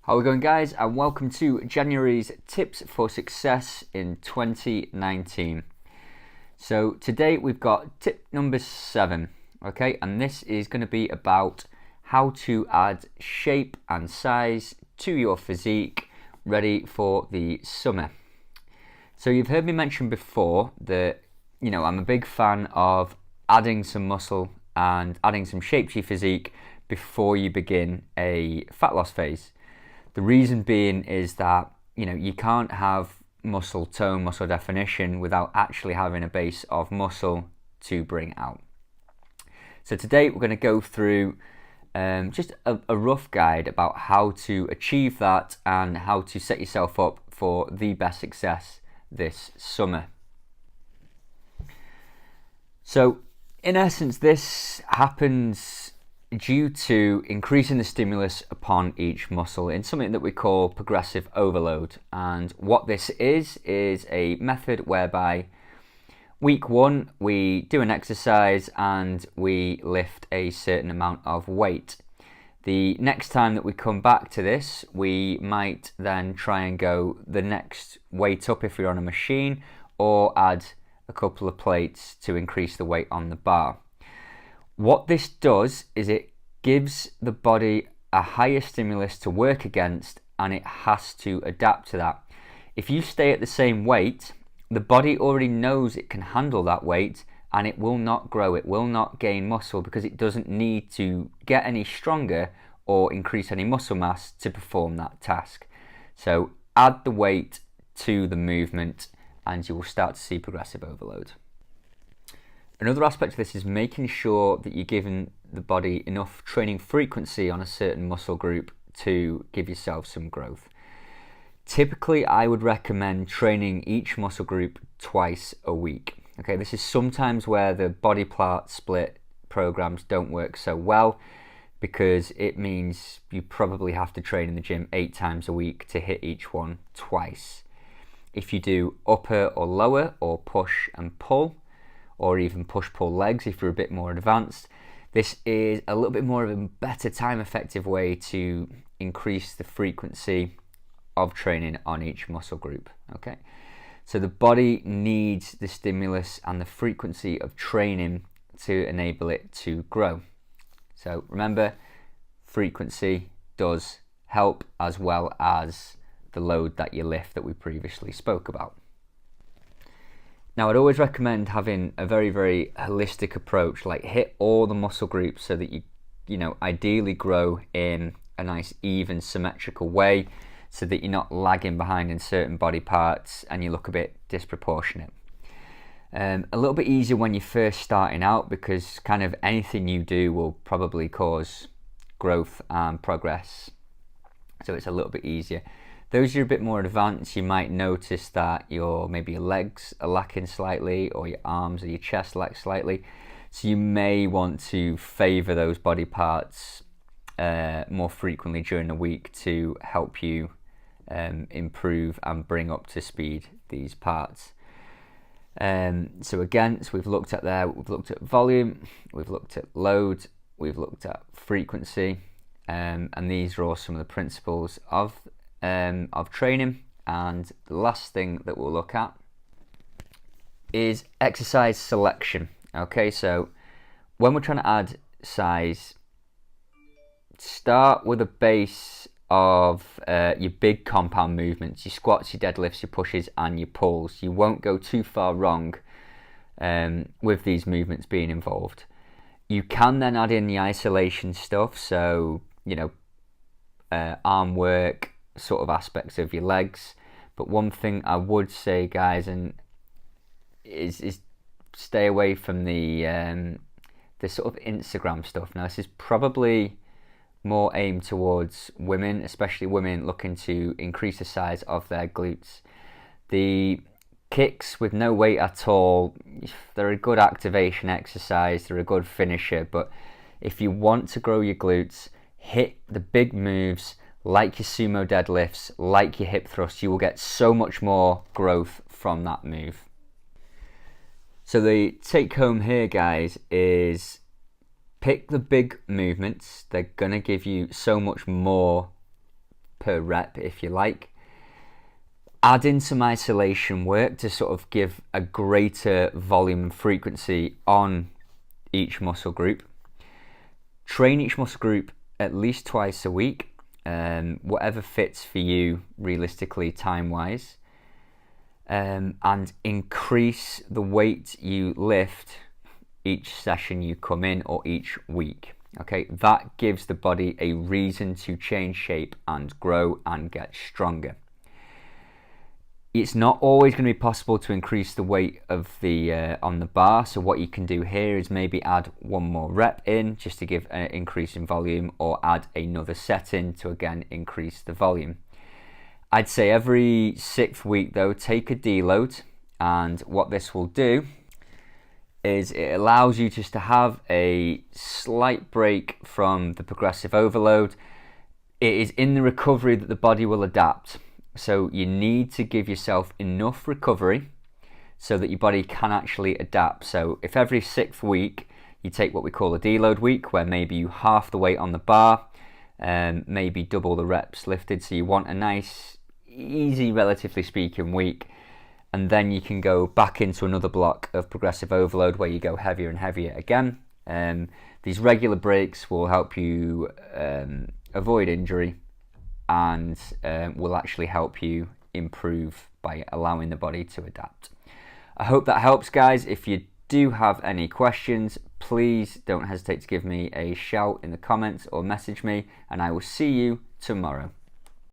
How are we going, guys, and welcome to January's Tips for Success in 2019. So today we've got tip number 7, okay, and this is going to be about how to add shape and size to your physique ready for the summer. So you've heard me mention before that, I'm a big fan of adding some muscle and adding some shape to your physique before you begin a fat loss phase. The reason being is that, you can't have muscle tone, muscle definition without actually having a base of muscle to bring out. So today we're going to go through just a rough guide about how to achieve that and how to set yourself up for the best success this summer. So in essence, this happens due to increasing the stimulus upon each muscle in something that we call progressive overload. And what this is a method whereby week 1 we do an exercise and we lift a certain amount of weight. The next time that we come back to this, we might then try and go the next weight up if we're on a machine, or add a couple of plates to increase the weight on the bar. What this does is it gives the body a higher stimulus to work against, and it has to adapt to that. If you stay at the same weight, the body already knows it can handle that weight, and it will not grow, it will not gain muscle, because it doesn't need to get any stronger or increase any muscle mass to perform that task. So add the weight to the movement and you will start to see progressive overload. Another aspect of this is making sure that you're giving the body enough training frequency on a certain muscle group to give yourself some growth. Typically, I would recommend training each muscle group twice a week. Okay, this is sometimes where the body part split programs don't work so well, because it means you probably have to train in the gym 8 times a week to hit each one twice. If you do upper or lower, or push and pull, or even push-pull legs if you're a bit more advanced, this is a little bit more of a better time-effective way to increase the frequency of training on each muscle group. Okay, so the body needs the stimulus and the frequency of training to enable it to grow. So remember, frequency does help, as well as the load that you lift that we previously spoke about. Now, I'd always recommend having a very, very holistic approach, like hit all the muscle groups so that you ideally grow in a nice, even, symmetrical way, so that you're not lagging behind in certain body parts and you look a bit disproportionate. A little bit easier when you're first starting out, because kind of anything you do will probably cause growth and progress. So it's a little bit easier. Those who are a bit more advanced, you might notice that maybe your legs are lacking slightly, or your arms or your chest lack slightly. So you may want to favour those body parts more frequently during the week to help you improve and bring up to speed these parts. So we've looked at volume, we've looked at load, we've looked at frequency, and these are all some of the principles of training. And the last thing that we'll look at is exercise selection. Okay, so when we're trying to add size, start with a base of your big compound movements, your squats, your deadlifts, your pushes and your pulls. You won't go too far wrong with these movements being involved. You can then add in the isolation stuff, so arm work, sort of aspects of your legs. But one thing I would say, guys, and is stay away from the sort of Instagram stuff. Now, this is probably more aimed towards women, especially women looking to increase the size of their glutes. The kicks with no weight at all, they're a good activation exercise, they're a good finisher, but if you want to grow your glutes, hit the big moves like your sumo deadlifts, like your hip thrusts. You will get so much more growth from that move. So the take home here, guys, is pick the big movements. They're going to give you so much more per rep if you like. Add in some isolation work to sort of give a greater volume and frequency on each muscle group. Train each muscle group at least twice a week, whatever fits for you realistically time-wise, and increase the weight you lift each session you come in or each week. Okay, that gives the body a reason to change shape and grow and get stronger. It's not always going to be possible to increase the weight of the on the bar, so what you can do here is maybe add one more rep in just to give an increase in volume, or add another set in to again increase the volume. I'd say every 6th week though, take a deload, and what this will do is it allows you just to have a slight break from the progressive overload. It is in the recovery that the body will adapt. So you need to give yourself enough recovery so that your body can actually adapt. So if every 6th week you take what we call a deload week, where maybe you half the weight on the bar, maybe double the reps lifted, so you want a nice, easy, relatively speaking, week, and then you can go back into another block of progressive overload where you go heavier and heavier again. These regular breaks will help you avoid injury, and will actually help you improve by allowing the body to adapt. I hope that helps, guys. If you do have any questions, please don't hesitate to give me a shout in the comments or message me, and I will see you tomorrow.